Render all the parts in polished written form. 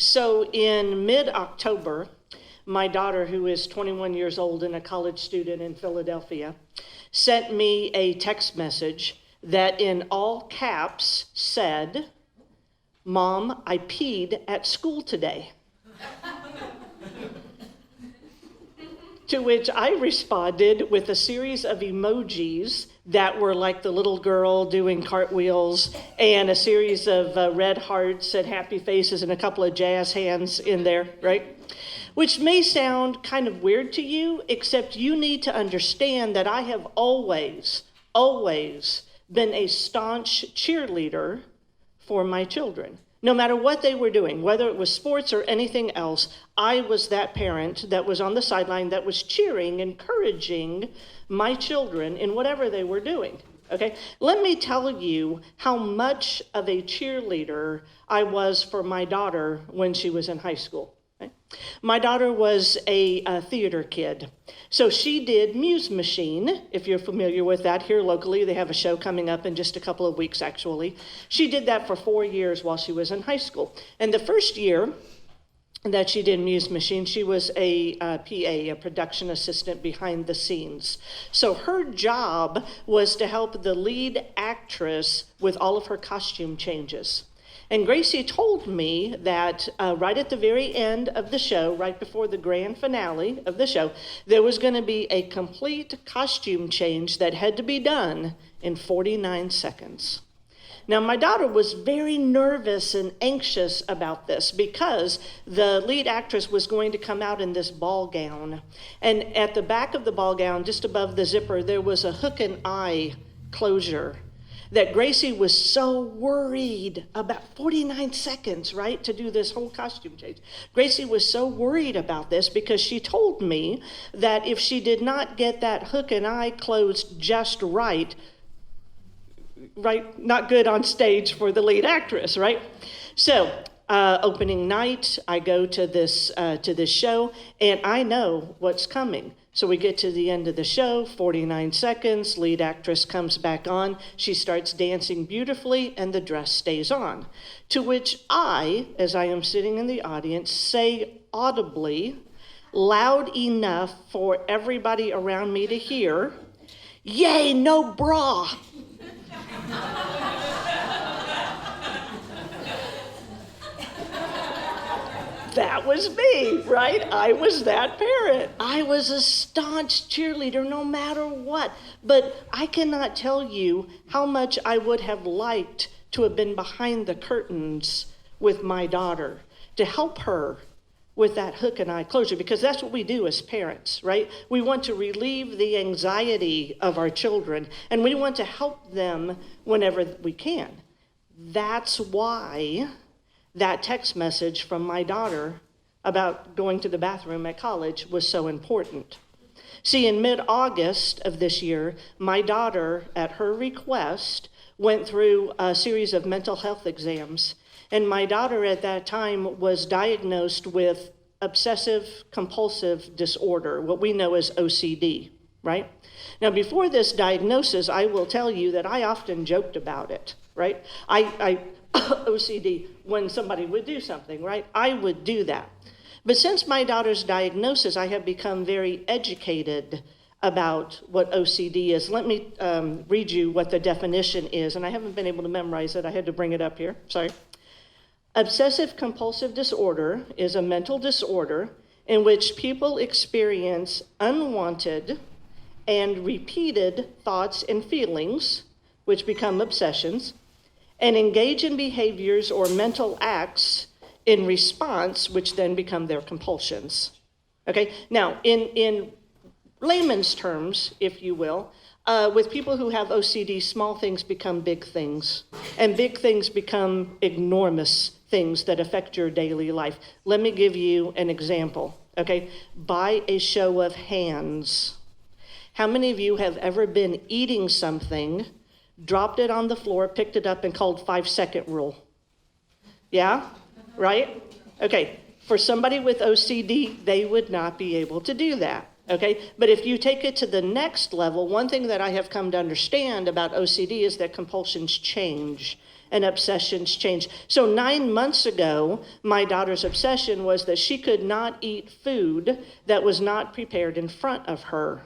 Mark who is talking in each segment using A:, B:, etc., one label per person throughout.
A: So in mid-October, my daughter, who is 21 years old and a college student in Philadelphia, sent me a text message that in all caps said, "Mom, I peed at school today." To which I responded with a series of emojis that were like the little girl doing cartwheels and a series of red hearts and happy faces and a couple of jazz hands in there, right? Which may sound kind of weird to you, except you need to understand that I have always been a staunch cheerleader for my children. No matter what they were doing, whether it was sports or anything else, I was that parent that was on the sideline that was cheering, encouraging my children in whatever they were doing, okay? Let me tell you how much of a cheerleader I was for my daughter when she was in high school. Okay? My daughter was a theater kid. So she did Muse Machine, if you're familiar with that. Here locally, they have a show coming up in just a couple of weeks, actually. She did that for 4 years while she was in high school. And the first year that she did Muse Machine, she was a PA, a production assistant behind the scenes. So her job was to help the lead actress with all of her costume changes. And Gracie told me that right at the very end of the show, right before the grand finale of the show, there was going to be a complete costume change that had to be done in 49 seconds. Now, my daughter was very nervous and anxious about this because the lead actress was going to come out in this ball gown. And at the back of the ball gown, just above the zipper, there was a hook and eye closure that Gracie was so worried about. 49 seconds, right, to do this whole costume change. Gracie was so worried about this because she told me that if she did not get that hook and eye closed just right, not good on stage for the lead actress, right? So opening night, I go to this show, and I know what's coming. So we get to the end of the show, 49 seconds, lead actress comes back on, she starts dancing beautifully, and the dress stays on. To which I, as I am sitting in the audience, say audibly, loud enough for everybody around me to hear, "Yay, no bra!" That was me, right? I was that parent. I was a staunch cheerleader no matter what. But I cannot tell you how much I would have liked to have been behind the curtains with my daughter to help her with that hook and eye closure, because that's what we do as parents, right? We want to relieve the anxiety of our children, and we want to help them whenever we can. That's why that text message from my daughter about going to the bathroom at college was so important. See, in mid-August of this year, my daughter, at her request, went through a series of mental health exams. And my daughter at that time was diagnosed with obsessive compulsive disorder, what we know as OCD, right? Now, before this diagnosis, I will tell you that I often joked about it, right? I OCD, when somebody would do something, right? I would do that. But since my daughter's diagnosis, I have become very educated about what OCD is. Let me read you what the definition is, and I haven't been able to memorize it. I had to bring it up here, sorry. Obsessive compulsive disorder is a mental disorder in which people experience unwanted and repeated thoughts and feelings, which become obsessions, and engage in behaviors or mental acts in response, which then become their compulsions. Okay, now in layman's terms, if you will, with people who have OCD, small things become big things, and big things become enormous things that affect your daily life. Let me give you an example, okay? By a show of hands, how many of you have ever been eating something, dropped it on the floor, picked it up, and called 5-second rule? Yeah, right? Okay, for somebody with OCD, they would not be able to do that, okay? But if you take it to the next level, one thing that I have come to understand about OCD is that compulsions change and obsessions change. So 9 months ago, my daughter's obsession was that she could not eat food that was not prepared in front of her.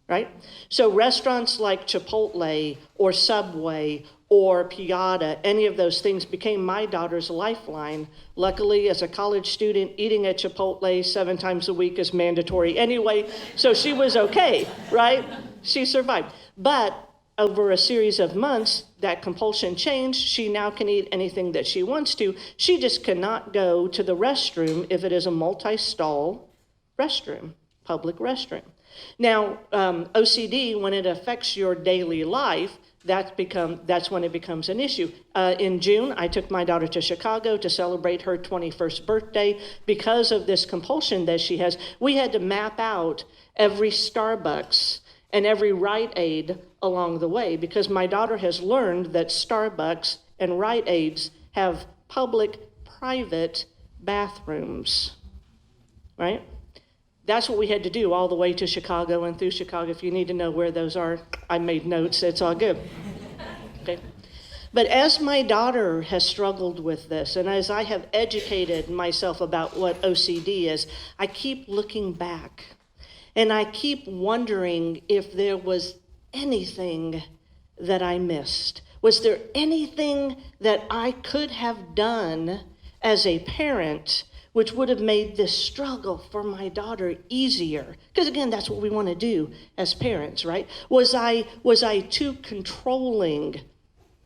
A: Right? So restaurants like Chipotle or Subway or Piata, any of those things became my daughter's lifeline. Luckily, as a college student, eating at Chipotle 7 times a week is mandatory anyway, so she was okay, right? She survived. But over a series of months, that compulsion changed. She now can eat anything that she wants to. She just cannot go to the restroom if it is a multi-stall restroom, public restroom. Now, OCD, when it affects your daily life, that's when it becomes an issue. In June, I took my daughter to Chicago to celebrate her 21st birthday. Because of this compulsion that she has, we had to map out every Starbucks and every Rite Aid along the way, because my daughter has learned that Starbucks and Rite Aids have public, private bathrooms, right? That's what we had to do all the way to Chicago and through Chicago. If you need to know where those are, I made notes. It's all good. Okay. But as my daughter has struggled with this, and as I have educated myself about what OCD is, I keep looking back. And I keep wondering if there was anything that I missed. Was there anything that I could have done as a parent which would have made this struggle for my daughter easier? Because again, that's what we want to do as parents, right? Was I too controlling?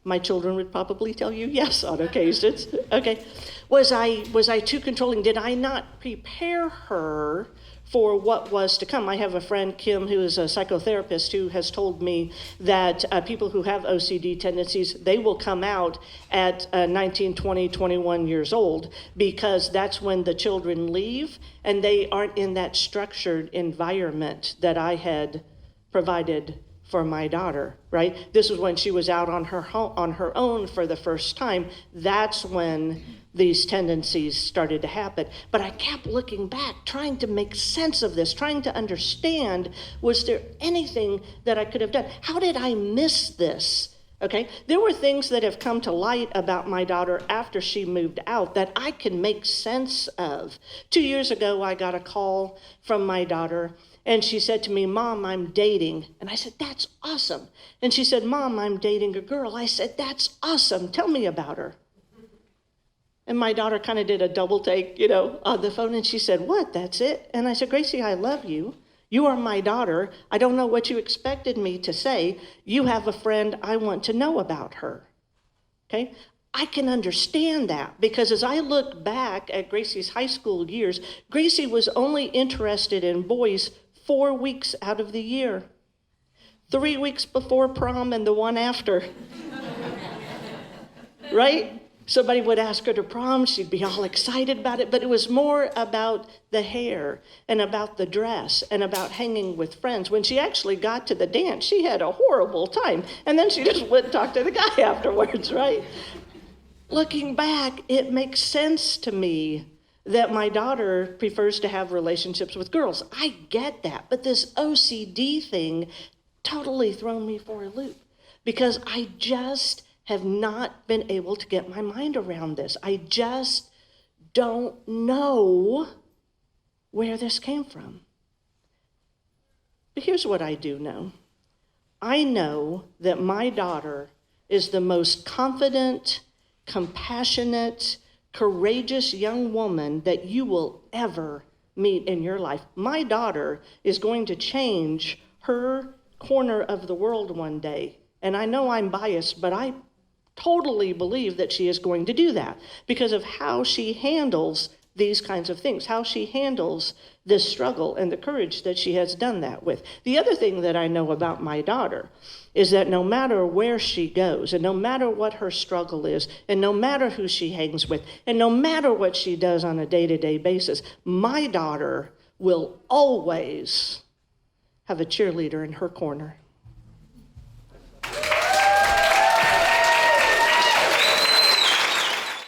A: My children would probably tell you yes on occasions. Okay. Was I too controlling? Did I not prepare her for what was to come? I have a friend, Kim, who is a psychotherapist, who has told me that people who have OCD tendencies, they will come out at 19, 20, 21 years old, because that's when the children leave and they aren't in that structured environment that I had provided for my daughter, right? This was when she was out on her own for the first time. That's when these tendencies started to happen. But I kept looking back, trying to make sense of this, trying to understand, was there anything that I could have done? How did I miss this? Okay, there were things that have come to light about my daughter after she moved out that I can make sense of. 2 years ago, I got a call from my daughter, and she said to me, "Mom, I'm dating." And I said, "That's awesome." And she said, "Mom, I'm dating a girl." I said, "That's awesome. Tell me about her." And my daughter kind of did a double take, on the phone, and she said, "What, that's it?" And I said, "Gracie, I love you. You are my daughter. I don't know what you expected me to say. You have a friend. I want to know about her." Okay? I can understand that, because as I look back at Gracie's high school years, Gracie was only interested in boys 4 weeks out of the year. 3 weeks before prom and the one after. Right? Somebody would ask her to prom, she'd be all excited about it, but it was more about the hair and about the dress and about hanging with friends. When she actually got to the dance, she had a horrible time, and then she just went and talked to the guy afterwards, right? Looking back, it makes sense to me that my daughter prefers to have relationships with girls. I get that, but this OCD thing totally thrown me for a loop, because I just have not been able to get my mind around this. I just don't know where this came from. But here's what I do know. I know that my daughter is the most confident, compassionate, courageous young woman that you will ever meet in your life. My daughter is going to change her corner of the world one day. And I know I'm biased, but I totally believe that she is going to do that because of how she handles these kinds of things, how she handles this struggle and the courage that she has done that with. The other thing that I know about my daughter is that no matter where she goes, and no matter what her struggle is, and no matter who she hangs with, and no matter what she does on a day-to-day basis, my daughter will always have a cheerleader in her corner.